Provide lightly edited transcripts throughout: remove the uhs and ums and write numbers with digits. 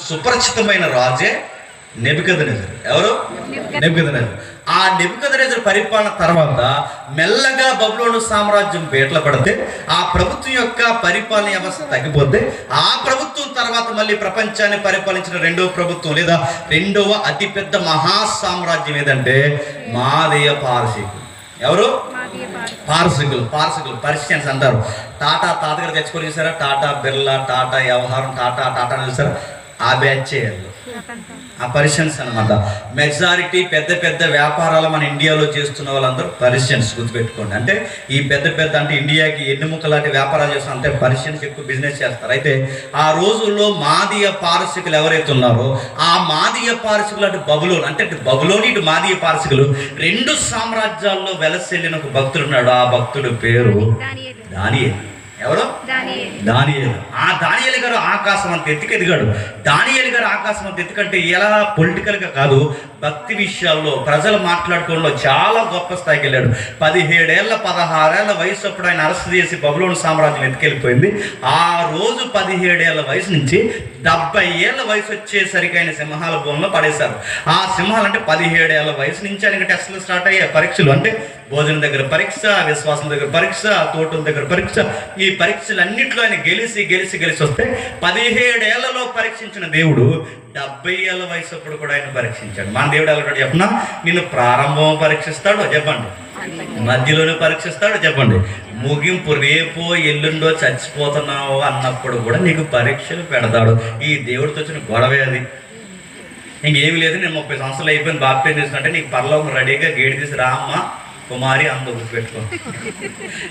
సుపరిచితమైన రాజే నెబుకద్నెజరు. ఎవరు? నెబుకద్నెజరు. ఆ నెబుకద్నెజరు పరిపాలన తర్వాత మెల్లగా బబులోను సామ్రాజ్యం బేట్ల పడితే, ఆ ప్రభుత్వం యొక్క పరిపాలన వ్యవస్థ తగ్గిపోతే, ఆ ప్రభుత్వం తర్వాత మళ్ళీ ప్రపంచాన్ని పరిపాలించిన రెండవ ప్రభుత్వం లేదా రెండవ అతిపెద్ద మహా సామ్రాజ్యం ఏదంటే మాదీయ పారసీకులు. ఎవరు? పారసీకులు. పర్షియన్స్ అంటారు. టాటా తాతగారు తెచ్చుకొని చూసారా? టాటా బిర్లా, టాటా వ్యవహారం, టాటా చూసారా? ఆ బ్యాచ్ ఆ పర్షియన్స్ అనమాట. మెజారిటీ పెద్ద పెద్ద వ్యాపారాలు మన ఇండియాలో చేస్తున్న వాళ్ళందరూ పర్షియన్స్, గుర్తుపెట్టుకోండి. అంటే ఈ పెద్ద అంటే ఇండియాకి ఎన్నుముక లాంటి వ్యాపారాలు చేస్తున్నారు, అంటే పర్షియన్స్ ఎక్కువ బిజినెస్ చేస్తారు. అయితే ఆ రోజుల్లో మాదీయ పారసీకులు ఎవరైతే ఉన్నారో, ఆ మాదీయ పారసీకులు అంటే బబులోన్, అంటే బబులోని ఇటు మాదీయ పారసీకులు రెండు సామ్రాజ్యాల్లో వెలసెల్లిన ఒక భక్తుడు ఉన్నాడు. ఆ భక్తుడు పేరు దానియేలు. ఎవరు? దానియేలు. ఆ దానియేలు గారు ఆకాశం అంత ఎత్తుకెదిగాడు. దానియేలు గారు ఆకాశం అంత ఎత్తుకంటే ఎలా పొలిటికల్గా కాదు, భక్తి విషయాల్లో ప్రజలు మాట్లాడుకోవడంలో చాలా గొప్ప స్థాయికి వెళ్ళాడు. 16 ఏళ్ల వయసు అప్పుడు ఆయన అరెస్ట్ చేసి బబులోను సామ్రాజ్యం ఎత్తుకెళ్ళిపోయింది. ఆ రోజు 17 ఏళ్ల వయసు నుంచి 70 ఏళ్ల వయసు వచ్చేసరికి ఆయన సింహాల భూమిలో పడేశారు. ఆ సింహాలు అంటే 17 ఏళ్ల వయసు నుంచి ఆయనకి టెస్టులు స్టార్ట్ అయ్యాయి, పరీక్షలు. అంటే భోజనం దగ్గర పరీక్ష, విశ్వాసం దగ్గర పరీక్ష, తోటల దగ్గర పరీక్ష. ఈ పరీక్షలు అన్నింటిలో ఆయన గెలిచి వస్తే 17 ఏళ్లలో పరీక్షించిన దేవుడు 70 ఏళ్ల వయసు అప్పుడు కూడా ఆయన పరీక్షించాడు. మన దేవుడు ఎలా చెప్పినా, నిన్ను ప్రారంభం పరీక్షిస్తాడు చెప్పండి, మధ్యలోనే పరీక్షిస్తాడు చెప్పండి, ముగింపు రేపో ఎల్లుండో చచ్చిపోతున్నావు అన్నప్పుడు కూడా నీకు పరీక్షలు పెడతాడు. ఈ దేవుడితో వచ్చిన గొడవే అది. ఇంకేమి లేదు, నేను 30 సంవత్సరాలు అయిపోయింది బాప్టిజం తీసుకుంటే నీకు పరలోకం రెడీగా గేడి తీసి రామ్మ కుమారి అంత గుర్తుపెట్టుకో.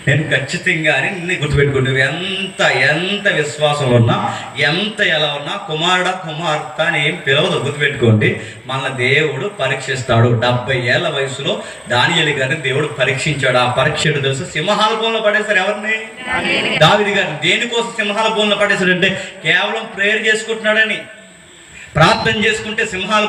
నేను ఖచ్చితంగా అని నిన్ను గుర్తుపెట్టుకో. నువ్వు ఎంత విశ్వాసంలో ఉన్నా, ఎలా ఉన్నా, కుమార్తె అని ఏం పిలవదు, గుర్తుపెట్టుకోండి. మన దేవుడు పరీక్షిస్తాడు. 70 ఏళ్ల వయసులో దానియేలు గారిని దేవుడు పరీక్షించాడు. ఆ పరీక్ష తెలుసు, సింహాల భూమిలో పడేశారు. ఎవరిని? దావీదు గారిని. దేనికోసం సింహాల భూమిలో పడేశాడంటే కేవలం ప్రేయర్ చేసుకుంటున్నాడని. ప్రార్థన చేసుకుంటే సింహాల